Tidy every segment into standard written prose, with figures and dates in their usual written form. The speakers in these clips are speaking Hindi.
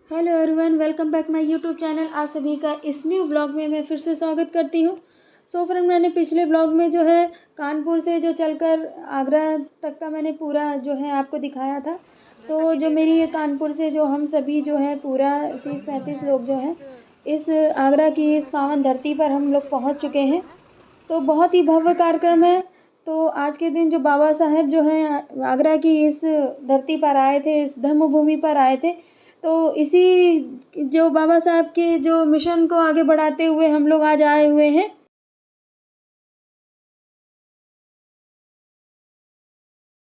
Hello everyone, welcome back my YouTube channel. आप सभी का इस न्यू ब्लॉग में मैं फिर से स्वागत करती हूँ। फ्रेंड, मैंने पिछले ब्लॉग में जो है कानपुर से जो चलकर आगरा तक का मैंने पूरा जो है आपको दिखाया था। तो जो मेरी ये कानपुर से जो हम सभी जो है पूरा 30-35 लोग जो हैं इस आगरा की इस पावन धरती पर हम लोग पहुँच चुके हैं। तो बहुत ही भव्य कार्यक्रम है। तो आज के दिन जो बाबा साहेब जो हैं आगरा की इस धरती पर आए थे, इस धम्म भूमि पर आए थे। तो इसी जो बाबा साहब के जो मिशन को आगे बढ़ाते हुए हम लोग आज आए हुए हैं।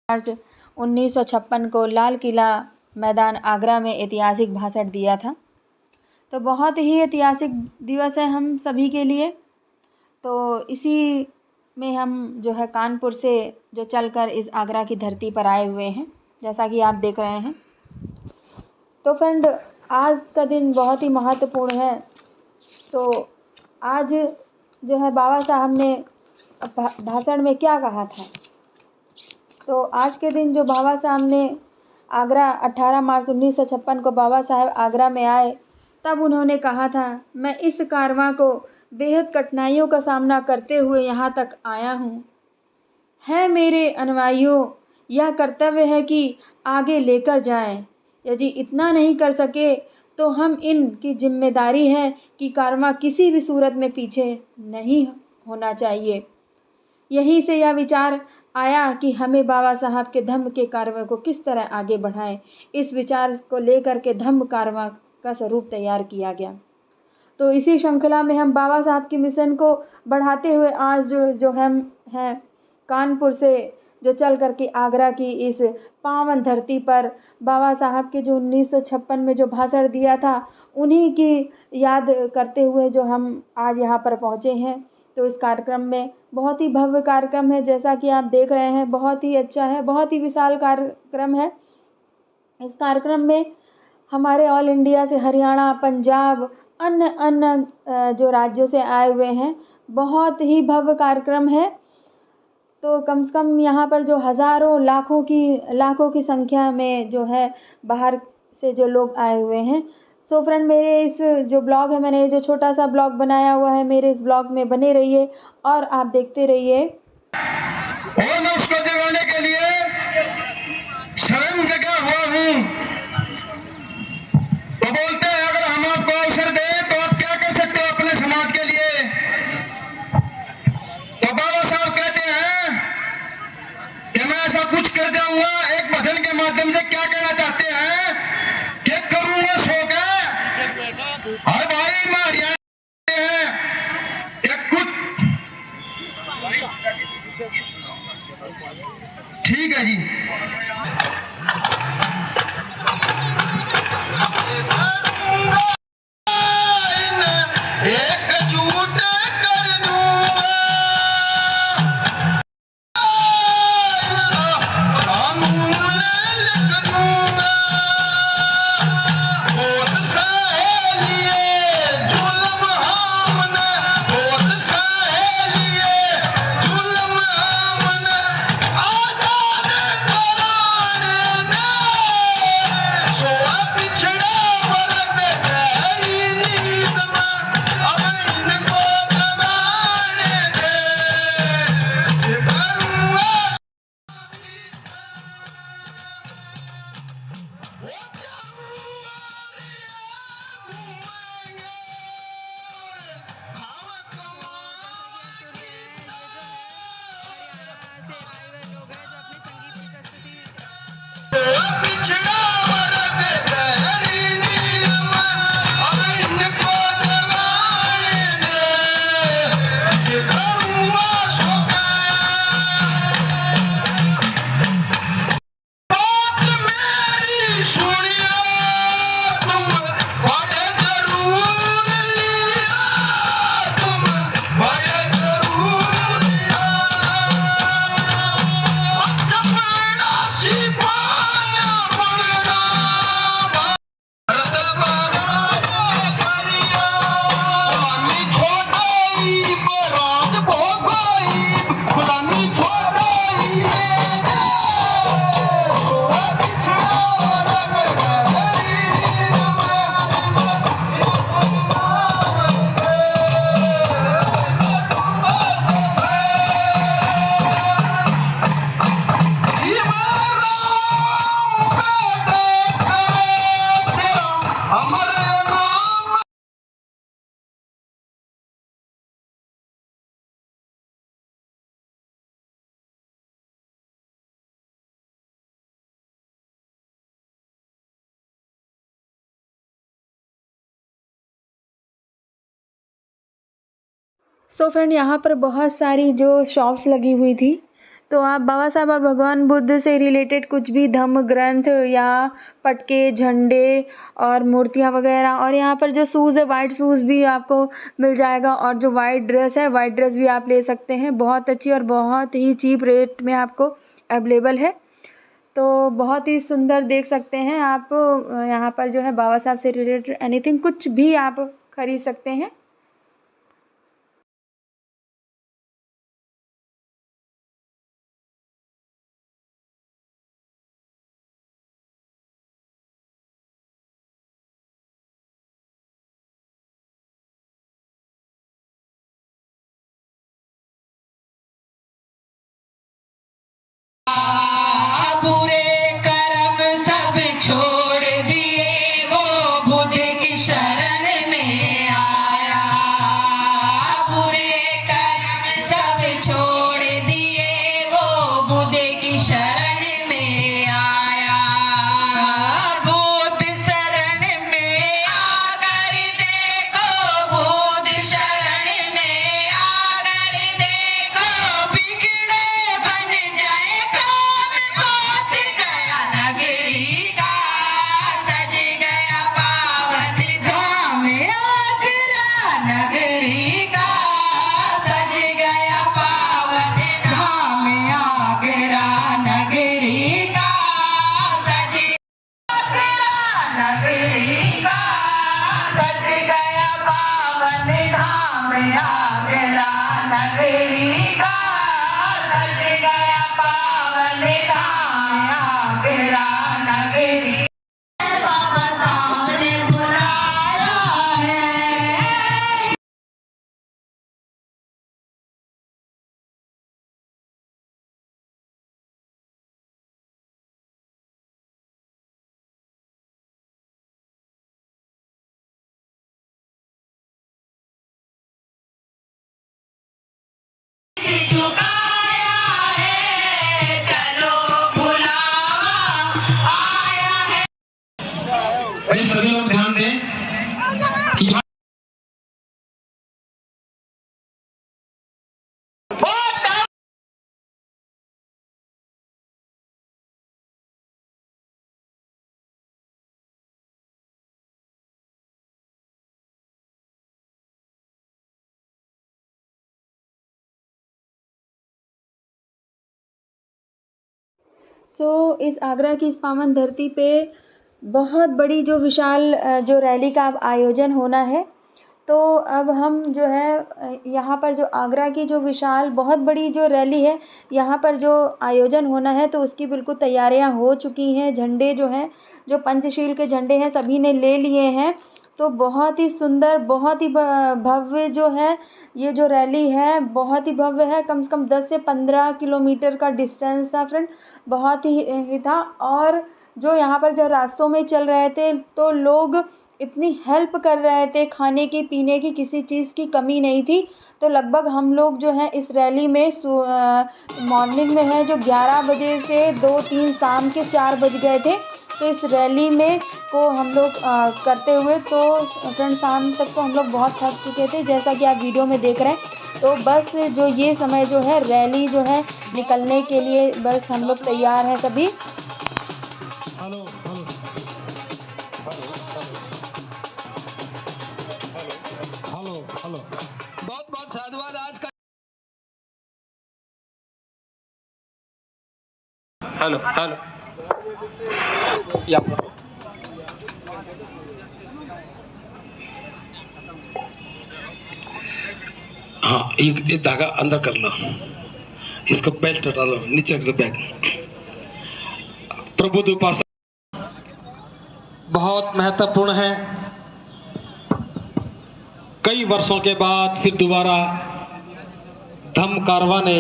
मार्च 1956 को लाल किला मैदान आगरा में ऐतिहासिक भाषण दिया था। तो बहुत ही ऐतिहासिक दिवस है हम सभी के लिए। तो इसी में हम जो है कानपुर से जो चलकर इस आगरा की धरती पर आए हुए हैं, जैसा कि आप देख रहे हैं। तो फ्रेंड, आज का दिन बहुत ही महत्वपूर्ण है। तो आज जो है बाबा साहब ने भाषण में क्या कहा था। तो आज के दिन जो बाबा साहब ने आगरा 18 मार्च 1956 को बाबा साहब आगरा में आए, तब उन्होंने कहा था, मैं इस कारवां को बेहद कठिनाइयों का सामना करते हुए यहाँ तक आया हूँ। है मेरे अनुयायियों, यह कर्तव्य है कि आगे लेकर जाएं। यदि इतना नहीं कर सके तो हम इनकी जिम्मेदारी है कि कारवां किसी भी सूरत में पीछे नहीं होना चाहिए। यहीं से यह विचार आया कि हमें बाबा साहब के धम्म के कारवां को किस तरह आगे बढ़ाएं। इस विचार को लेकर के धम्म कारवां का स्वरूप तैयार किया गया। तो इसी श्रृंखला में हम बाबा साहब के मिशन को बढ़ाते हुए आज जो हम हैं कानपुर से जो चल करके आगरा की इस पावन धरती पर बाबा साहब के जो 1956 में जो भाषण दिया था, उन्हीं की याद करते हुए जो हम आज यहाँ पर पहुँचे हैं। तो इस कार्यक्रम में बहुत ही भव्य कार्यक्रम है, जैसा कि आप देख रहे हैं। बहुत ही अच्छा है, बहुत ही विशाल कार्यक्रम है। इस कार्यक्रम में हमारे ऑल इंडिया से हरियाणा, पंजाब, अन्य जो राज्यों से आए हुए हैं। बहुत ही भव्य कार्यक्रम है। तो कम से कम यहाँ पर जो हज़ारों लाखों की संख्या में जो है बाहर से जो लोग आए हुए हैं। फ्रेंड, मेरे इस जो ब्लॉग है, मैंने जो छोटा सा ब्लॉग बनाया हुआ है, मेरे इस ब्लॉग में बने रहिए और आप देखते रहिए। और मैं उसको जगाने के लिए स्वयं जगा हुआ हूँ। तो बोलते हैं, अगर हम आपको अवसर दें तो आप क्या कर सकते हो अपने समाज के लिए। तो बाबा साहब कहते हैं कि मैं ऐसा कुछ कर जाऊंगा। एक भजन के माध्यम से क्या कहना चाहते हैं कि करूंगा सो के हर भाई मैं हरियाणा है एक कुछ। ठीक है जी। सो फ्रेंड, यहाँ पर बहुत सारी जो शॉप्स लगी हुई थी, तो आप बाबा साहब और भगवान बुद्ध से रिलेटेड कुछ भी धम्म ग्रंथ या पटके, झंडे और मूर्तियाँ वगैरह, और यहाँ पर जो शूज़ है वाइट शूज़ भी आपको मिल जाएगा, और जो वाइट ड्रेस है वाइट ड्रेस भी आप ले सकते हैं, बहुत अच्छी और बहुत ही चीप रेट में आपको अवेलेबल है। तो बहुत ही सुंदर देख सकते हैं आप, यहाँ पर जो है बाबा साहब से रिलेटेड एनीथिंग कुछ भी आप खरीद सकते हैं। बुरे कर्म सब छोड़ दिए, वो बुद्ध की शरण में आया। बुरे कर्म सब छोड़ दिए, वो बुद्ध की शरण में आया। बुद्ध शरण में आकर देखो, बुद्ध शरण में आकर देखो, बिगड़े बन जाए काम, सोच गया नगरी का, सज गया पावन धाम आगरा नगरी का, सज गया पावन धाम आगरा नगरी का, सज नगरी का, सज गया पावन धाम आगरा नगरी का, सज गया पावन धाम आगरा नगरी। बाबा साहब ने बुलाया है। झुकाया है, चलो बुलावा आया है। भाई सभी लोग ध्यान दें। सो इस आगरा की इस पावन धरती पे बहुत बड़ी जो विशाल जो रैली का अब आयोजन होना है। तो अब हम जो है यहाँ पर जो आगरा की जो विशाल बहुत बड़ी जो रैली है, यहाँ पर जो आयोजन होना है, तो उसकी बिल्कुल तैयारियाँ हो चुकी हैं। झंडे जो हैं, जो पंचशील के झंडे हैं, सभी ने ले लिए हैं। तो बहुत ही सुंदर, बहुत ही भव्य जो है ये जो रैली है, बहुत ही भव्य है। कम से कम 10 से 15 किलोमीटर का डिस्टेंस था फ्रेंड, बहुत ही था। और जो यहाँ पर जब रास्तों में चल रहे थे तो लोग इतनी हेल्प कर रहे थे, खाने की पीने की किसी चीज़ की कमी नहीं थी। तो लगभग हम लोग जो है इस रैली में मॉर्निंग में है जो 11 बजे से 2-3 शाम के 4 बज गए थे। तो इस रैली में को हम लोग करते हुए तो फ्रेंड शाम तक तो हम लोग बहुत थक चुके थे, जैसा कि आप वीडियो में देख रहे हैं। तो बस जो ये समय जो है रैली जो है निकलने के लिए बस हम लोग तैयार हैं सभी। हेलो हेलो हेलो हेलो, बहुत बहुत साधुवाद आज का। हेलो हेलो या हाँ, ये धागा अंदर कर लो, इसको बेल्ट हटा लो, नीचे रख दो बैग। प्रबुद्ध उपासना बहुत महत्वपूर्ण है। कई वर्षों के बाद फिर दोबारा धम्म कारवां ने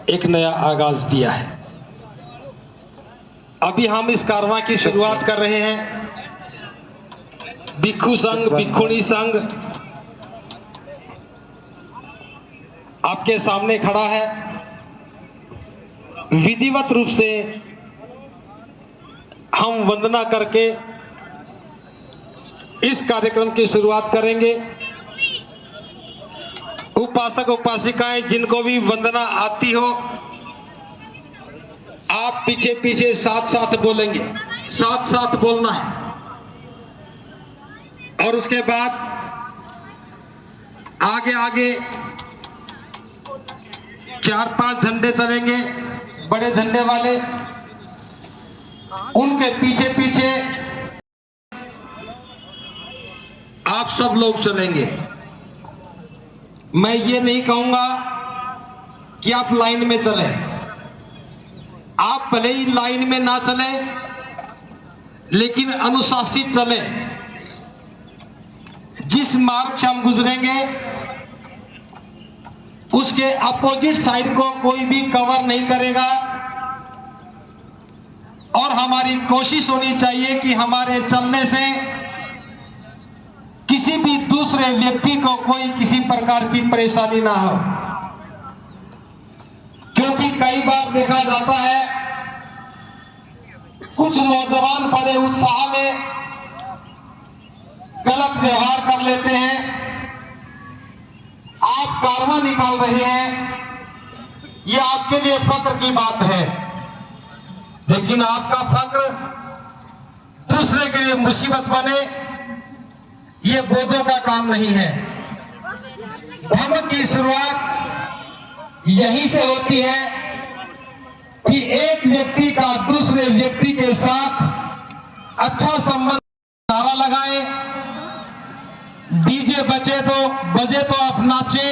एक नया आगाज दिया है। अभी हम इस कारवां की शुरुआत कर रहे हैं। भिक्षु संघ, भिक्षुणी संघ आपके सामने खड़ा है। विधिवत रूप से हम वंदना करके इस कार्यक्रम की शुरुआत करेंगे उपासक उपासिकाएं जिनको भी वंदना आती हो, आप पीछे पीछे साथ साथ बोलेंगे, साथ साथ बोलना है। और उसके बाद आगे आगे 4-5 झंडे चलेंगे, बड़े झंडे वाले, उनके पीछे पीछे आप सब लोग चलेंगे। मैं ये नहीं कहूंगा कि आप लाइन में चलें, आप भले ही लाइन में ना चलें लेकिन अनुशासित चलें। जिस मार्ग से हम गुजरेंगे उसके अपोजिट साइड को कोई भी कवर नहीं करेगा, और हमारी कोशिश होनी चाहिए कि हमारे चलने से किसी भी दूसरे व्यक्ति को कोई किसी प्रकार की परेशानी ना हो। क्योंकि कई बार देखा जाता है कुछ नौजवान बड़े उत्साह में गलत व्यवहार कर लेते हैं। आप कारवां निकाल रहे हैं, यह आपके लिए फक्र की बात है, लेकिन आपका फक्र दूसरे के लिए मुसीबत बने, ये बोधों का काम नहीं है। धर्म की शुरुआत यहीं से होती है कि एक व्यक्ति का दूसरे व्यक्ति के साथ अच्छा संबंध, नारा लगाए, डीजे बजे तो आप नाचे,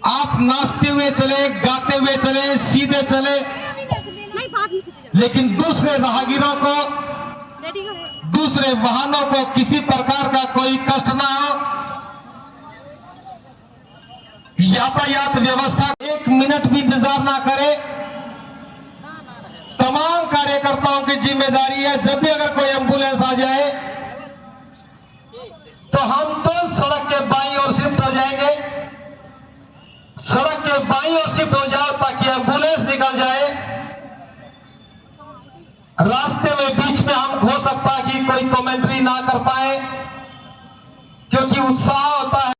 आप नाचते हुए चले, गाते हुए चले, सीधे चले, लेकिन दूसरे राहगीरों को, दूसरे वाहनों को किसी प्रकार का कोई कष्ट ना हो। यातायात व्यवस्था 1 मिनट भी इंतजार ना करे। तमाम कार्यकर्ताओं की जिम्मेदारी है, जब भी अगर कोई एम्बुलेंस आ जाए तो हम तो सड़क के बाईं ओर शिफ्ट हो जाएंगे, सड़क के बाईं ओर शिफ्ट हो जाओ ताकि एम्बुलेंस निकल जाए। रास्ते में बीच में हम हो सकता है कि कोई कमेंट्री ना कर पाए, क्योंकि उत्साह होता है।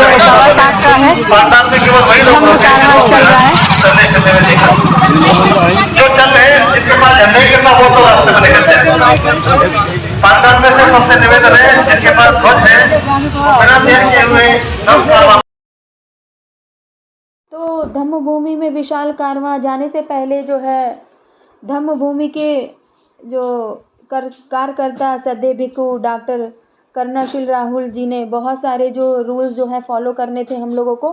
जो बाबा साहब का है धम्म कारवां चल रहा है। जो चल रहे हैं जिसके पास झंडे गिरना वो तो रास्ते में निकल जाए। पाकिस्तान में से सबसे निवेदन है जिसके पास ध्वज है बिना देर किए हुए धम्म कारवां। तो धम्म भूमि में विशाल कारवां जाने से पहले जो है धम्म भूमि के जो कार्यकर्ता सदे भिक्खु डॉक्टर कर्णशील राहुल जी ने बहुत सारे जो रूल्स जो है फॉलो करने थे हम लोगों को।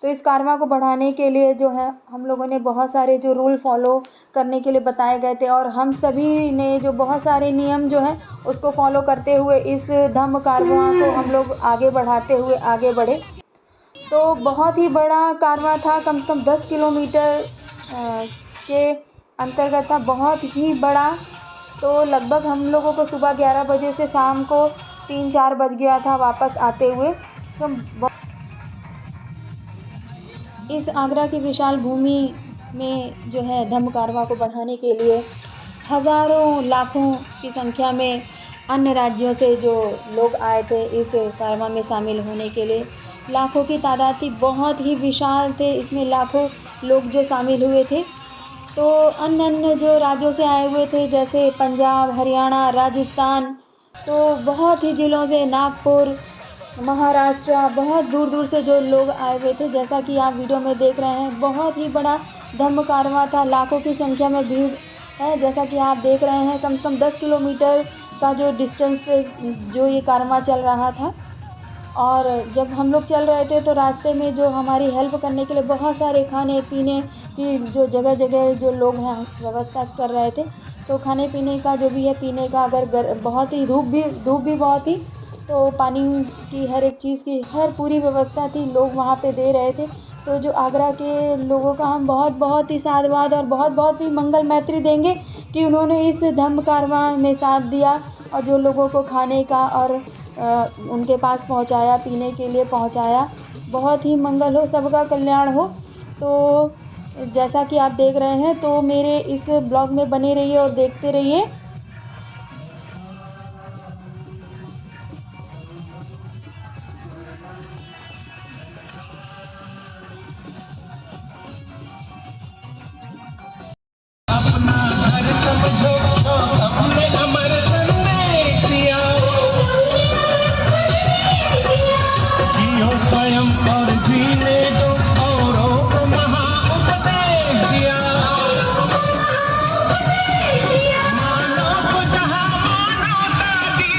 तो इस कारवां को बढ़ाने के लिए जो है हम लोगों ने बहुत सारे जो रूल फॉलो करने के लिए बताए गए थे, और हम सभी ने जो बहुत सारे नियम जो है उसको फॉलो करते हुए इस धम्म कारवां को हम लोग आगे बढ़ाते हुए आगे बढ़े। तो बहुत ही बड़ा कारवां था, कम से कम 10 किलोमीटर के अंतर्गत था, बहुत ही बड़ा। तो लगभग हम लोगों को सुबह 11 बजे से शाम को 3-4 बज गया था वापस आते हुए। तो इस आगरा की विशाल भूमि में जो है धम्म कारवां को बढ़ाने के लिए हज़ारों लाखों की संख्या में अन्य राज्यों से जो लोग आए थे इस कारवां में शामिल होने के लिए। लाखों की तादाद थी, बहुत ही विशाल थे, इसमें लाखों लोग जो शामिल हुए थे। तो अन्य जो राज्यों से आए हुए थे जैसे पंजाब, हरियाणा, राजस्थान, तो बहुत ही ज़िलों से, नागपुर, महाराष्ट्र, बहुत दूर दूर से जो लोग आए हुए थे। जैसा कि आप वीडियो में देख रहे हैं, बहुत ही बड़ा धम्म कारवां था। लाखों की संख्या में भीड़ है। जैसा कि आप देख रहे हैं, कम से कम 10 किलोमीटर का जो डिस्टेंस पे जो ये कारवां चल रहा था। और जब हम लोग चल रहे थे तो रास्ते में जो हमारी हेल्प करने के लिए बहुत सारे खाने पीने की जो जगह जगह जो लोग हैं व्यवस्था कर रहे थे। तो खाने पीने का जो भी है, पीने का, अगर बहुत ही धूप भी बहुत थी तो पानी की हर एक चीज़ की पूरी व्यवस्था थी, लोग वहाँ पे दे रहे थे। तो जो आगरा के लोगों का हम बहुत ही साधुवाद और बहुत ही मंगल मैत्री देंगे कि उन्होंने इस धम्म कारवां में साथ दिया और जो लोगों को खाने का और उनके पास पहुंचाया, पीने के लिए पहुंचाया। बहुत ही मंगल हो, सबका कल्याण हो। तो जैसा कि आप देख रहे हैं, तो मेरे इस ब्लॉग में बने रहिए और देखते रहिए। स्वयं और जीने दो औरों को महाउपदेश दिया। मानव को जहाँ मानवता दी,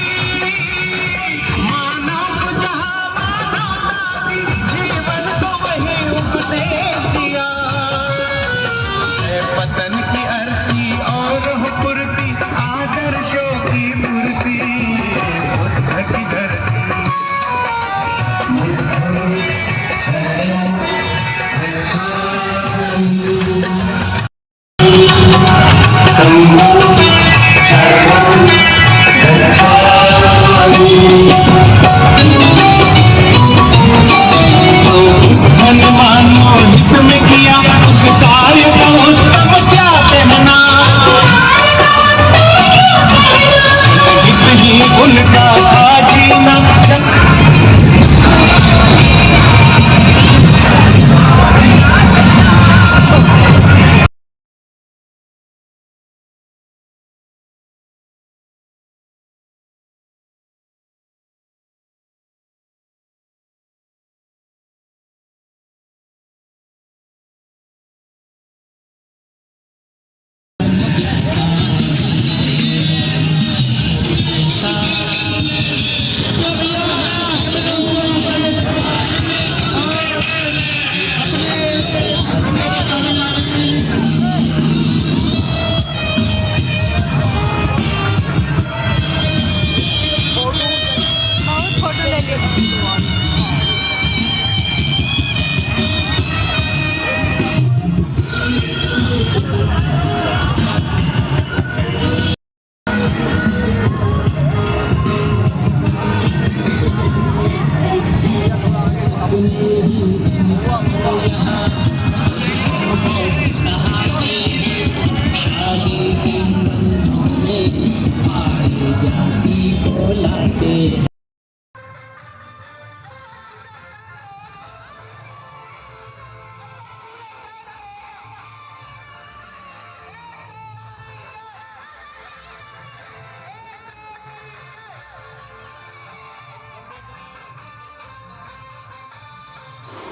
मानव को जहाँ मानवता दी, जीवन को वही उपदेश दिया। पतन की अर्थी और हो पूर्ति, आदर्शों की पूर्ति, बुद्ध की धरती।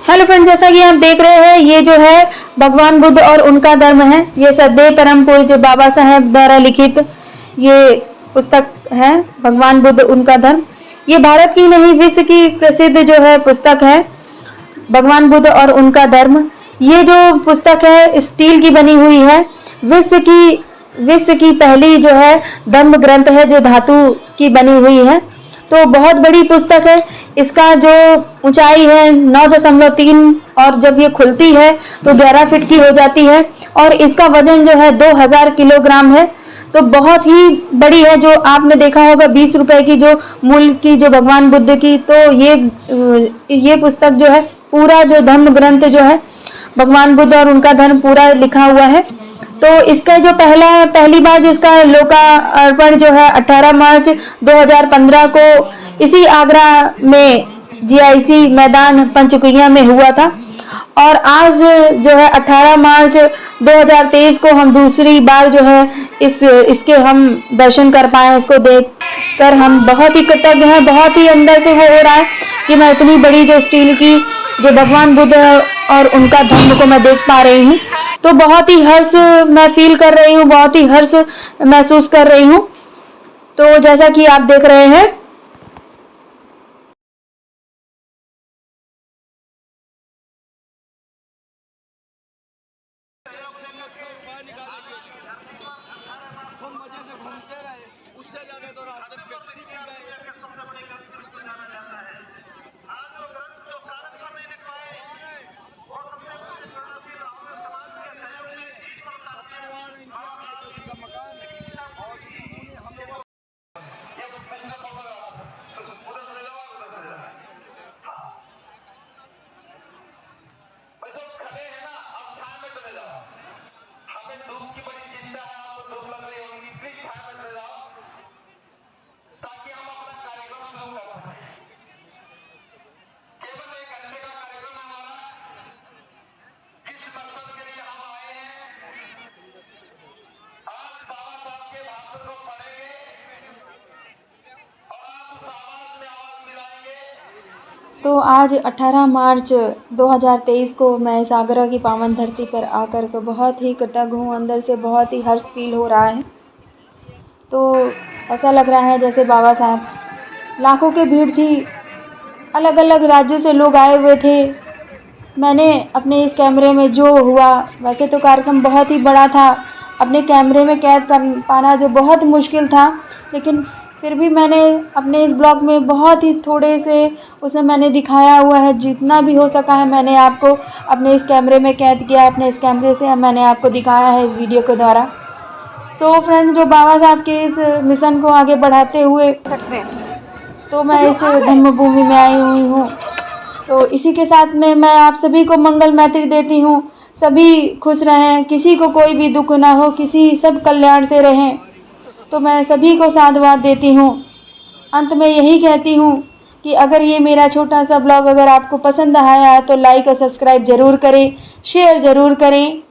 हेलो फ्रेंड, जैसा कि आप देख रहे हैं, ये जो है भगवान बुद्ध और उनका धर्म है। ये सदैव परम पूज्य बाबा साहेब द्वारा लिखित ये पुस्तक है, भगवान बुद्ध उनका धर्म। ये भारत की नहीं, विश्व की प्रसिद्ध जो है पुस्तक है, भगवान बुद्ध और उनका धर्म। ये जो पुस्तक है स्टील की बनी हुई है। विश्व की पहली जो है धम्म ग्रंथ है जो धातु की बनी हुई है। तो बहुत बड़ी पुस्तक है। इसका जो ऊंचाई है 9.3 और जब ये खुलती है तो 11 फीट की हो जाती है और इसका वजन जो है 2000 किलोग्राम है। तो बहुत ही बड़ी है। जो आपने देखा होगा 20 रुपए की जो मूल्य की जो भगवान बुद्ध की, तो ये पुस्तक जो है पूरा जो धम्म ग्रंथ जो है भगवान बुद्ध और उनका धर्म पूरा लिखा हुआ है। तो इसका जो पहली बार जिसका लोकार्पण जो है 18 मार्च 2015 को इसी आगरा में GIC मैदान पंचकुइया में हुआ था। और आज जो है 18 मार्च 2023 को हम दूसरी बार जो है इसके हम दर्शन कर पाए। इसको देख कर हम बहुत ही कृतज्ञ हैं। बहुत ही अंदर से वो हो रहा है कि मैं इतनी बड़ी जो स्टील की जो भगवान बुद्ध और उनका धर्म को मैं देख पा रही हूँ। तो तो बहुत ही हर्ष मैं फील कर रही हूँ, बहुत ही हर्ष महसूस कर रही हूँ। तो जैसा कि आप देख रहे हैं, तो आज 18 मार्च 2023 को मैं इस आगरा की पावन धरती पर आकर के बहुत ही कृतज्ञ हूँ, अंदर से बहुत ही हर्ष फील हो रहा है। तो ऐसा लग रहा है जैसे बाबा साहब, लाखों की भीड़ थी, अलग अलग राज्यों से लोग आए हुए थे। मैंने अपने इस कैमरे में जो हुआ, वैसे तो कार्यक्रम बहुत ही बड़ा था, अपने कैमरे में कैद कर पाना जो बहुत मुश्किल था, लेकिन फिर भी मैंने अपने इस ब्लॉग में बहुत ही थोड़े से उसमें मैंने दिखाया हुआ है, जितना भी हो सका है मैंने आपको अपने इस कैमरे में कैद किया है, अपने इस कैमरे से मैंने आपको दिखाया है इस वीडियो के द्वारा। सो फ्रेंड, जो बाबा साहब के इस मिशन को आगे बढ़ाते हुए सकते हैं, तो मैं इस धम्म भूमि में आई हुई हूँ। तो इसी के साथ में मैं आप सभी को मंगल मैत्री देती हूँ। सभी खुश रहें, किसी को कोई भी दुख ना हो, सब कल्याण से रहें। तो मैं सभी को साधुवाद देती हूँ। अंत में यही कहती हूँ कि अगर ये मेरा छोटा सा ब्लॉग अगर आपको पसंद आया है तो लाइक और सब्सक्राइब ज़रूर करें, शेयर ज़रूर करें।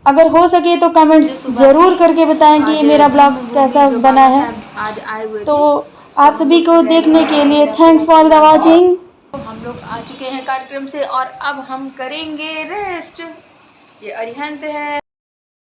अगर हो सके तो कमेंट्स ज़रूर करके बताएं कि ये मेरा ब्लॉग कैसा बना है। आज आए हुए तो आप सभी को देखने के लिए थैंक्स फॉर द वॉचिंग। हम लोग आ चुके हैं कार्यक्रम से और अब हम करेंगे रेस्ट। ये अरिहंत है।